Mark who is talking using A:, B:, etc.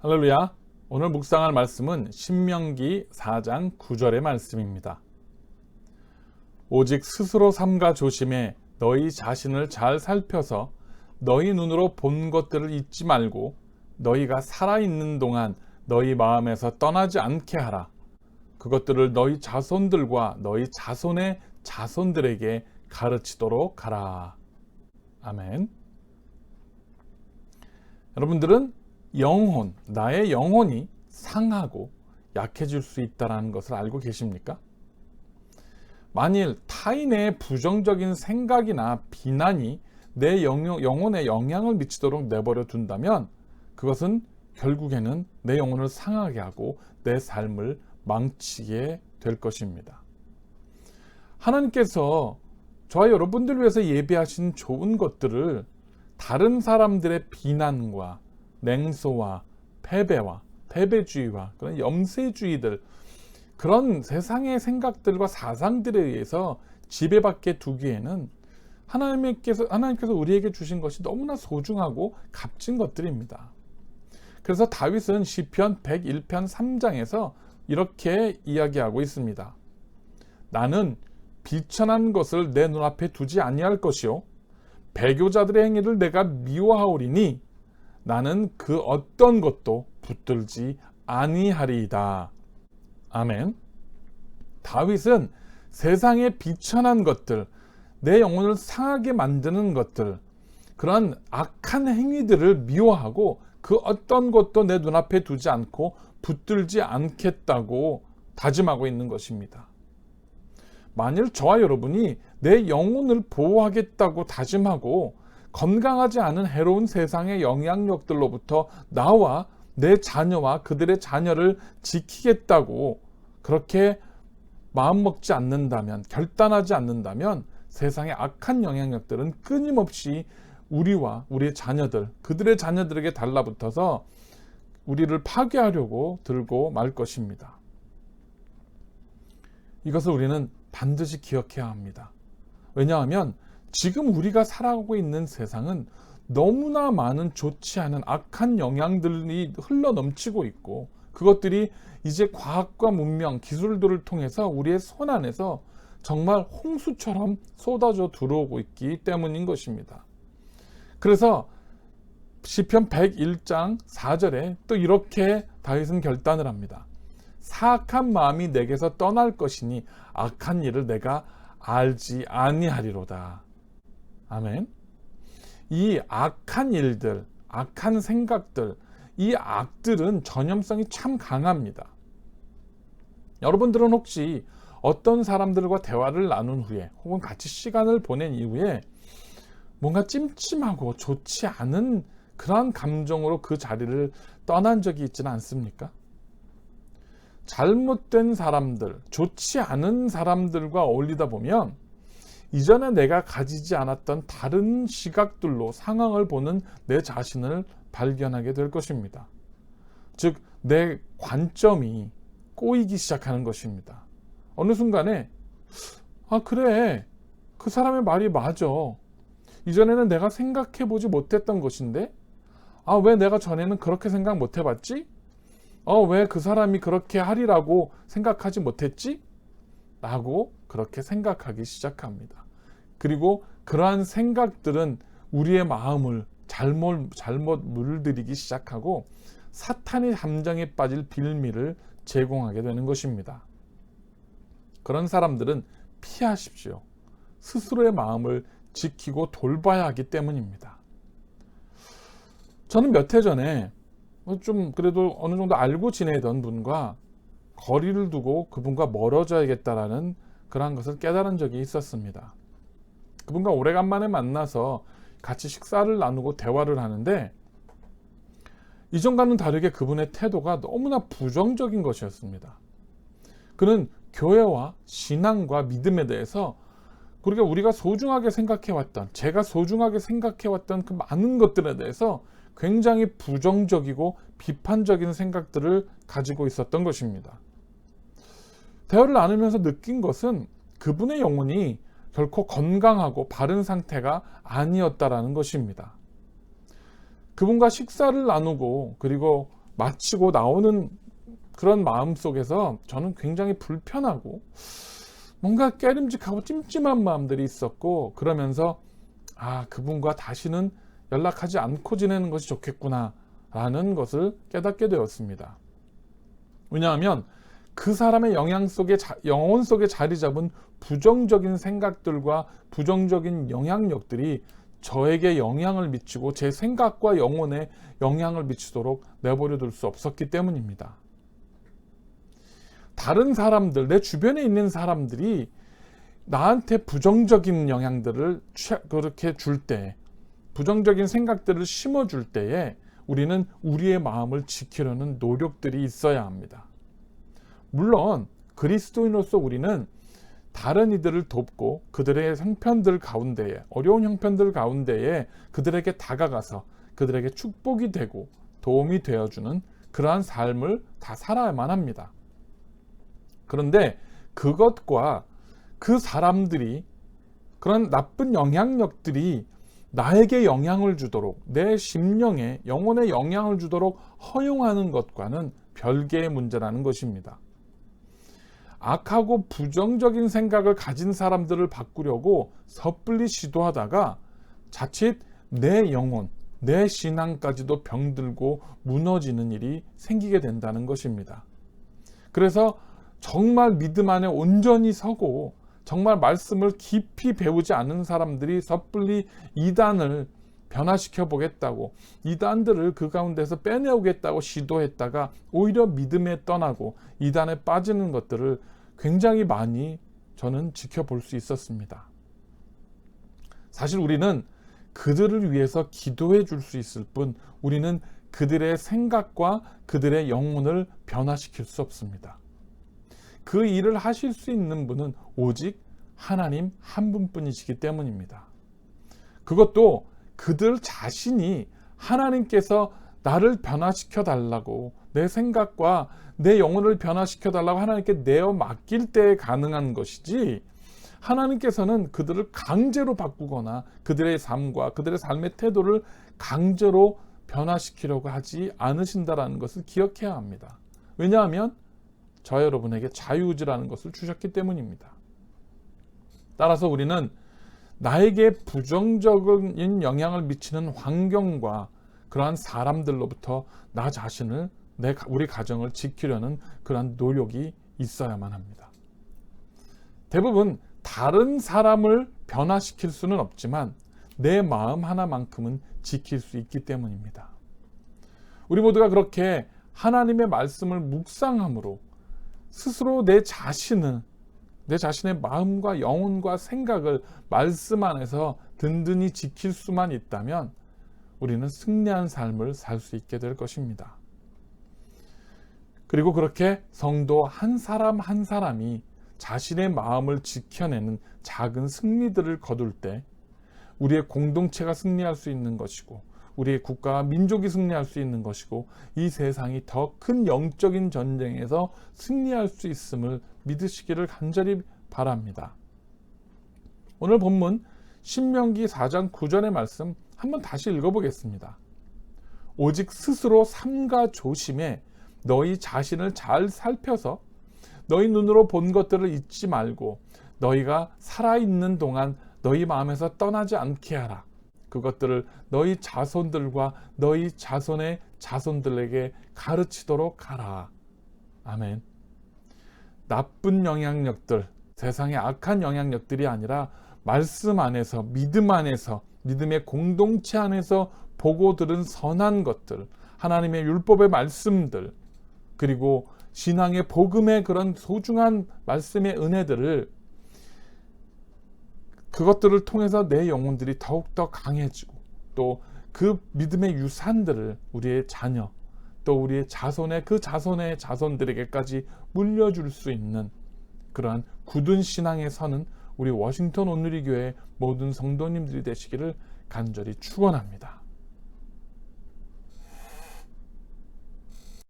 A: 할렐루야. 오늘 묵상할 말씀은 신명기 4장 9절의 말씀입니다. 오직 스스로 삼가 조심해 너희 자신을 잘 살펴서 너희 눈으로 본 것들을 잊지 말고 너희가 살아있는 동안 너희 마음에서 떠나지 않게 하라. 그것들을 너희 자손들과 너희 자손의 자손들에게 가르치도록 하라. 아멘. 여러분들은 영혼, 나의 영혼이 상하고 약해질 수 있다는 것을 알고 계십니까? 만일 타인의 부정적인 생각이나 비난이 내 영혼에 영향을 미치도록 내버려 둔다면 그것은 결국에는 내 영혼을 상하게 하고 내 삶을 망치게 될 것입니다. 하나님께서 저와 여러분들 위해서 예비하신 좋은 것들을 다른 사람들의 비난과 냉소와 패배와 패배주의와 그런 염세주의들, 그런 세상의 생각들과 사상들에 의해서 지배받게 두기에는 하나님께서 우리에게 주신 것이 너무나 소중하고 값진 것들입니다. 그래서 다윗은 시편 101편 3장에서 이렇게 이야기하고 있습니다. 나는 비천한 것을 내 눈앞에 두지 아니할 것이요 배교자들의 행위를 내가 미워하오리니 나는 그 어떤 것도 붙들지 아니하리이다. 아멘. 다윗은 세상의 비천한 것들, 내 영혼을 상하게 만드는 것들, 그런 악한 행위들을 미워하고 그 어떤 것도 내 눈앞에 두지 않고 붙들지 않겠다고 다짐하고 있는 것입니다. 만일 저와 여러분이 내 영혼을 보호하겠다고 다짐하고 건강하지 않은 해로운 세상의 영향력들로부터 나와 내 자녀와 그들의 자녀를 지키겠다고 그렇게 마음먹지 않는다면, 결단하지 않는다면 세상의 악한 영향력들은 끊임없이 우리와 우리의 자녀들, 그들의 자녀들에게 달라붙어서 우리를 파괴하려고 들고 말 것입니다. 이것을 우리는 반드시 기억해야 합니다. 왜냐하면 지금 우리가 살아가고 있는 세상은 너무나 많은 좋지 않은 악한 영향들이 흘러넘치고 있고 그것들이 이제 과학과 문명, 기술들을 통해서 우리의 손 안에서 정말 홍수처럼 쏟아져 들어오고 있기 때문인 것입니다. 그래서 시편 101장 4절에 또 이렇게 다윗은 결단을 합니다. 사악한 마음이 내게서 떠날 것이니 악한 일을 내가 알지 아니하리로다. 아멘. 이 악한 일들, 악한 생각들, 이 악들은 전염성이 참 강합니다. 여러분들은 혹시 어떤 사람들과 대화를 나눈 후에 혹은 같이 시간을 보낸 이후에 뭔가 찜찜하고 좋지 않은 그러한 감정으로 그 자리를 떠난 적이 있지는 않습니까? 잘못된 사람들, 좋지 않은 사람들과 어울리다 보면 이전에 내가 가지지 않았던 다른 시각들로 상황을 보는 내 자신을 발견하게 될 것입니다. 즉, 내 관점이 꼬이기 시작하는 것입니다. 어느 순간에 그래, 그 사람의 말이 맞아. 이전에는 내가 생각해보지 못했던 것인데 왜 내가 전에는 그렇게 생각 못해봤지? 왜 그 사람이 그렇게 하리라고 생각하지 못했지? 라고 그렇게 생각하기 시작합니다. 그리고 그러한 생각들은 우리의 마음을 잘못 물들이기 시작하고 사탄의 함정에 빠질 빌미를 제공하게 되는 것입니다. 그런 사람들은 피하십시오. 스스로의 마음을 지키고 돌봐야 하기 때문입니다. 저는 몇 해 전에 좀 그래도 어느 정도 알고 지내던 분과 거리를 두고 그분과 멀어져야겠다라는 그러한 것을 깨달은 적이 있었습니다. 그분과 오래간만에 만나서 같이 식사를 나누고 대화를 하는데 이전과는 다르게 그분의 태도가 너무나 부정적인 것이었습니다. 그는 교회와 신앙과 믿음에 대해서 그러니까 우리가 소중하게 생각해왔던, 제가 소중하게 생각해왔던 그 많은 것들에 대해서 굉장히 부정적이고 비판적인 생각들을 가지고 있었던 것입니다. 대화를 나누면서 느낀 것은 그분의 영혼이 결코 건강하고 바른 상태가 아니었다라는 것입니다. 그분과 식사를 나누고 그리고 마치고 나오는 그런 마음 속에서 저는 굉장히 불편하고 뭔가 깨름직하고 찜찜한 마음들이 있었고, 그러면서 그분과 다시는 연락하지 않고 지내는 것이 좋겠구나 라는 것을 깨닫게 되었습니다. 왜냐하면 그 사람의 영혼 속에 자리 잡은 부정적인 생각들과 부정적인 영향력들이 저에게 영향을 미치고 제 생각과 영혼에 영향을 미치도록 내버려 둘 수 없었기 때문입니다. 다른 사람들, 내 주변에 있는 사람들이 나한테 부정적인 영향들을 그렇게 줄 때, 부정적인 생각들을 심어줄 때에 우리는 우리의 마음을 지키려는 노력들이 있어야 합니다. 물론 그리스도인으로서 우리는 다른 이들을 돕고 그들의 형편들 가운데에, 어려운 형편들 가운데에 그들에게 다가가서 그들에게 축복이 되고 도움이 되어주는 그러한 삶을 다 살아야만 합니다. 그런데 그것과 그 사람들이, 그런 나쁜 영향력들이 나에게 영향을 주도록, 내 심령에, 영혼에 영향을 주도록 허용하는 것과는 별개의 문제라는 것입니다. 악하고 부정적인 생각을 가진 사람들을 바꾸려고 섣불리 시도하다가 자칫 내 영혼, 내 신앙까지도 병들고 무너지는 일이 생기게 된다는 것입니다. 그래서 정말 믿음 안에 온전히 서고 정말 말씀을 깊이 배우지 않은 사람들이 섣불리 이단을 변화시켜 보겠다고, 이단들을 그 가운데서 빼내오겠다고 시도했다가 오히려 믿음에 떠나고 이단에 빠지는 것들을 굉장히 많이 저는 지켜볼 수 있었습니다. 사실 우리는 그들을 위해서 기도해 줄 수 있을 뿐 우리는 그들의 생각과 그들의 영혼을 변화시킬 수 없습니다. 그 일을 하실 수 있는 분은 오직 하나님 한 분뿐이시기 때문입니다. 그것도 그들 자신이 하나님께서 나를 변화시켜 달라고, 내 생각과 내 영혼을 변화시켜 달라고 하나님께 내어 맡길 때 가능한 것이지, 하나님께서는 그들을 강제로 바꾸거나 그들의 삶과 그들의 삶의 태도를 강제로 변화시키려고 하지 않으신다라는 것을 기억해야 합니다. 왜냐하면 저 여러분에게 자유의지라는 것을 주셨기 때문입니다. 따라서 우리는 나에게 부정적인 영향을 미치는 환경과 그러한 사람들로부터 나 자신을, 우리 가정을 지키려는 그러한 노력이 있어야만 합니다. 대부분 다른 사람을 변화시킬 수는 없지만 내 마음 하나만큼은 지킬 수 있기 때문입니다. 우리 모두가 그렇게 하나님의 말씀을 묵상함으로 스스로 내 자신의 마음과 영혼과 생각을 말씀 안에서 든든히 지킬 수만 있다면 우리는 승리한 삶을 살 수 있게 될 것입니다. 그리고 그렇게 성도 한 사람 한 사람이 자신의 마음을 지켜내는 작은 승리들을 거둘 때 우리의 공동체가 승리할 수 있는 것이고, 우리의 국가와 민족이 승리할 수 있는 것이고, 이 세상이 더 큰 영적인 전쟁에서 승리할 수 있음을 믿으시기를 간절히 바랍니다. 오늘 본문 신명기 4장 9절의 말씀 한번 다시 읽어보겠습니다. 오직 스스로 삼가 조심해 너희 자신을 잘 살펴서 너희 눈으로 본 것들을 잊지 말고 너희가 살아있는 동안 너희 마음에서 떠나지 않게 하라. 그것들을 너희 자손들과 너희 자손의 자손들에게 가르치도록 하라. 아멘. 나쁜 영향력들, 세상의 악한 영향력들이 아니라 말씀 안에서, 믿음 안에서, 믿음의 공동체 안에서 보고 들은 선한 것들, 하나님의 율법의 말씀들, 그리고 신앙의 복음의 그런 소중한 말씀의 은혜들을, 그것들을 통해서 내 영혼들이 더욱더 강해지고 또 그 믿음의 유산들을 우리의 자녀, 또 우리의 자손의 그 자손의 자손들에게까지 물려줄 수 있는 그러한 굳은 신앙에 서는 우리 워싱턴 온누리교회 모든 성도님들이 되시기를 간절히 축원합니다.